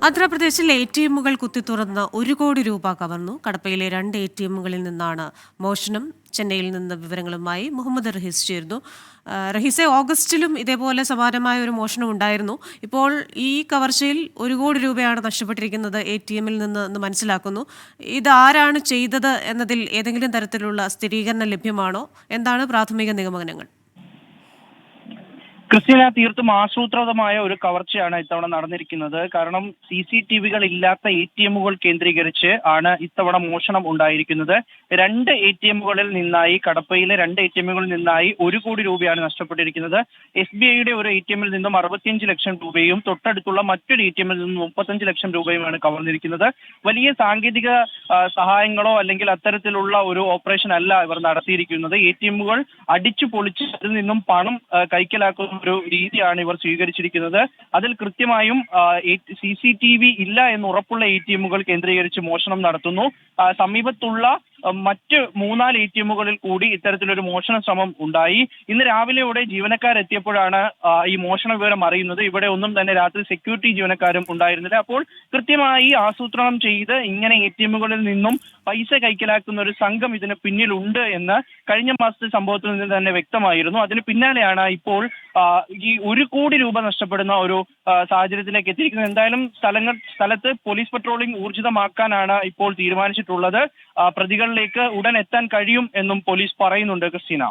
ആന്ധ്രാപ്രദേശിൽ എ.ടി.എമ്മുകൾ കുത്തിത്തുറന്ന് 1 കോടി രൂപ കവർന്നു. കടപ്പയിലെ 2 എ.ടി.എമ്മുകളിൽ നിന്നാണ് മോഷണം. ചെന്നൈയിൽ നിന്ന് വിവരങ്ങളുമായി മുഹമ്മദ് റഹീസ് ചേരുന്നു. റഹീസെ, ഓഗസ്റ്റിലും ഇതേപോലെ സമാനമായ ഒരു മോഷണം ഉണ്ടായിരുന്നു. ഇപ്പോൾ ഈ കവർച്ചയിൽ 1 കോടി രൂപയാണ് നഷ്ടപ്പെട്ടിരിക്കുന്നത് എ.ടി.എമ്മിൽ നിന്ന് എന്ന് മനസ്സിലാക്കുന്നു. ഇത് ആരാണ് ചെയ്തത് എന്നതിൽ ഏതെങ്കിലും തരത്തിലുള്ള സ്ഥിരീകരണം ലഭ്യമാണോ? എന്താണ് പ്രാഥമിക നിഗമനങ്ങൾ? ക്രിസ്റ്റീന, തീർത്തും ആസൂത്രിതമായ ഒരു കവർച്ചയാണ് ഇത്തവണ നടന്നിരിക്കുന്നത്. കാരണം CCTV-കൾ ഇല്ലാത്ത ATM-കൾ കേന്ദ്രീകരിച്ച് ആണ് ഇത്തവണ മോഷണം ഉണ്ടായിരിക്കുന്നത്. 2 ATM-കളിൽ നിന്നായി, കടപ്പയിലെ 2 ATM-കളിൽ നിന്നായി 1 കോടി രൂപയാണ് നഷ്ടപ്പെട്ടിരിക്കുന്നത്. SBI-യുടെ ഒരു ATM-ൽ നിന്നും 65 ലക്ഷം രൂപയും തൊട്ടടുത്തുള്ള മറ്റൊരു ATM-ൽ നിന്നും 35 ലക്ഷം രൂപയുമാണ് കവർന്നിരിക്കുന്നത്. വലിയ സാങ്കേതിക സഹായങ്ങളോ അല്ലെങ്കിൽ അത്തരത്തിലുള്ള ഒരു ഓപ്പറേഷൻ അല്ല ഇവർ നടത്തിയിരിക്കുന്നത്. ATM-കൾ അടിച്ചു പൊളിച്ച് അതിൽ നിന്നും പണം കൈക്കലാക്കുന്ന ഒരു രീതിയാണ് ഇവർ സ്വീകരിച്ചിരിക്കുന്നത്. അതിൽ കൃത്യമായും CCTV ഇല്ല എന്ന് ഉറപ്പുള്ള ATM-കൾ കേന്ദ്രീകരിച്ച് മോഷണം നടത്തുന്നു. സമീപത്തുള്ള മറ്റ് 3-4 ATM-കളിൽ കൂടി ഇത്തരത്തിലൊരു മോഷണ ശ്രമം ഉണ്ടായി. ഇന്ന് രാവിലെയോടെ ജീവനക്കാരെത്തിയപ്പോഴാണ് ഈ മോഷണ വിവരം അറിയുന്നത്. ഇവിടെ ഒന്നും തന്നെ രാത്രി സെക്യൂരിറ്റി ജീവനക്കാരും ഉണ്ടായിരുന്നില്ല. അപ്പോൾ കൃത്യമായി ആസൂത്രണം ചെയ്ത് ഇങ്ങനെ ATM-കളിൽ നിന്നും പൈസ കൈക്കലാക്കുന്ന ഒരു സംഘം ഇതിന് പിന്നിലുണ്ട് എന്ന് കഴിഞ്ഞ മാസത്തെ സംഭവത്തിൽ നിന്ന് തന്നെ വ്യക്തമായിരുന്നു. അതിന് പിന്നാലെയാണ് ഇപ്പോൾ ഈ 1 കോടി രൂപ നഷ്ടപ്പെടുന്ന ഒരു സാഹചര്യത്തിലേക്ക് എത്തിയിരിക്കുന്നത്. എന്തായാലും സ്ഥലത്ത് പോലീസ് പട്രോളിംഗ് ഊർജിതമാക്കാനാണ് ഇപ്പോൾ തീരുമാനിച്ചിട്ടുള്ളത്. പ്രതികളിലേക്ക് ഉടൻ എത്താൻ കഴിയും എന്നും പോലീസ് പറയുന്നുണ്ട്. ക്രിസ്റ്റീന.